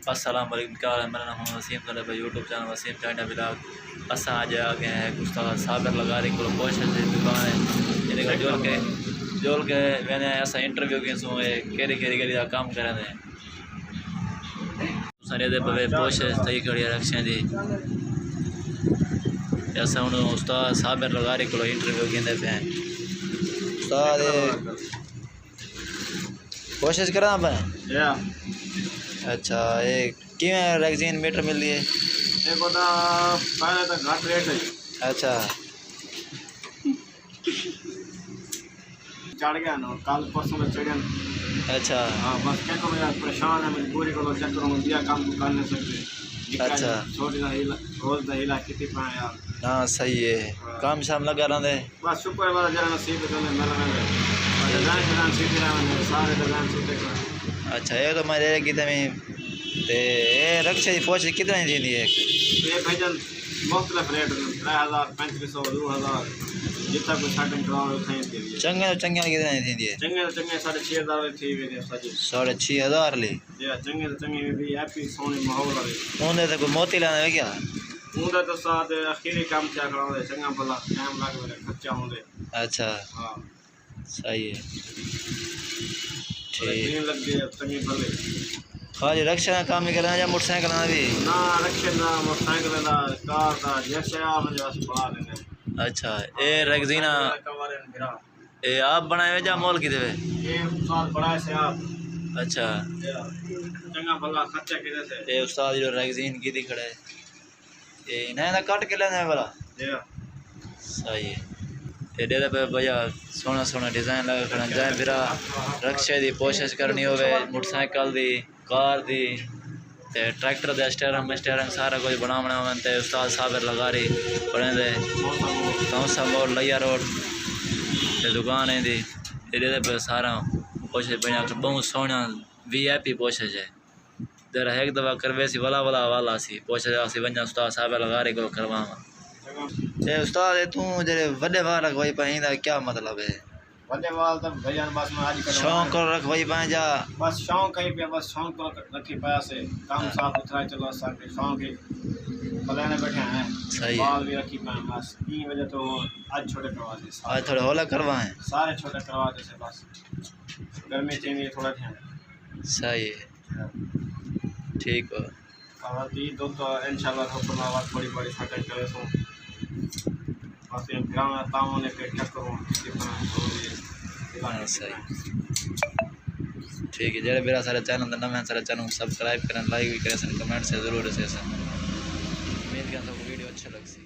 अस्सलाम वालेकुम, क्या हाल है? मेरा नाम है वसीम तलब है, YouTube channel Wasim China blog. अस आज आ गए हैं उस्ताद साबिर लगारी को कोशिश की दुकान है इनका जोल के मैंने ऐसा इंटरव्यू किया सो केरी केरी केरी काम करें सारे दे पवे कोशिश तई कड़ी रखे दी ऐसा हूँ उस्ताद साबिर लगारी को इंटरव्यू कहते पे उस्ताद कोशिश करा मैं। अच्छा ये किवें वैक्सीन मीटर मिलती है? एक होता पहले तो घट रेट है। अच्छा चढ़ गया ना कल परसों में चढ़ गया। अच्छा हाँ बस क्या करो यार, परेशान है मजबूरी को चेक करो दिया काम कर नहीं सकते। अच्छा छोटी दा हिला रोज दा हिला कितनी पाए यार। हाँ सही है काम शाम लगा रहे बस शुक्र वाला जरा नसीब तो मिल रहा है डिजाइन सीधे रहे सारे डिजाइन सीधे। अच्छा ये तो मैं की तमें ते रक्षा की फौज कितना ही दी है? ये भजन मुख्तलिफ रेट 3000 3500 2000 जितना कोई सेटिंग कराओ उतना ही दे दिए। चंगे तो चंगे कितना ही दी है? चंगे तो चंगे 6500 थी वे सजी 6500 ले या चंगे तो चंगे भी हैप्पी सोनी माहौल वाले उन्हें तो कोई मोती लाना है क्या? उनका तो साथ आखिरी काम क्या कराओ चंगा भला टाइम लग मेरे खर्चा होंगे। अच्छा हाँ सही है ठीक लग गए चंगे भले। खाली रक्षा का काम ही करना या मोटरसाइकिल भी? ना रक्षा ना मोटरसाइकिल ना कार ना जैसे आप मुझे बस बना देंगे। अच्छा ये रैगजीना ये आप बनाए जा मोल की देवे? ये साल बड़ा से आप। अच्छा चंगा भला खर्चा किधर से? ये उस्ताद जो रैगजीन की दी खड़ा है ये इन्हें ना काट के लेना है वाला। सही है ये दे पे भैया सोना सोना डिजाइन लगा खड़ा जाए फिरा रक्षे दी कोशिश करनी होवे मोटरसाइकिल दी कार दी ते ट्रैक्टर दे स्टेयरिंग सारा कुछ बनावना होवे ते उस्ताद साबिर लगारी बने दे तौसा मोड़ लिया रोड ते दुकान है दी ये पे सारा कोशिश बना बहुत सोना VIP कोशिश है जरा एक दफ़ा करवे सी वाला सी कोशिश सी वञा उस्ताद साबिर लगारी को करवावा। ए उस्ताद तू जरे वड्डे वाल रखवाई पाईंदा क्या मतलब है? वड्डे वाल तो भैया बस मैं आज कर शौक कर रखवाई पाए जा बस शौक ही पे बस शौक को रखी पाया से काम साफ सुथरा चलो साके शौक ही बनाने बैठे हैं। सही बाल भी रखी पाए बस 3 बजे तो आज छोटे करवा दे आज थोड़े होला करवाए सारे छोटे करवा दे से बस गर्मी चाहिए थोड़ा ध्यान। सही है ठीक है और ये दो तो इंशाल्लाह हुक्म आवाज बड़ी बड़ी फटक करे सो बस ये ग्राम तामों ने पे क्या करूं सही ठीक है जरा मेरा सारा चैनल नवा है सारा चैनल सब्सक्राइब करें लाइक भी करें कमेंट से जरूर से उम्मीद करता हूँ वीडियो अच्छा लग सी।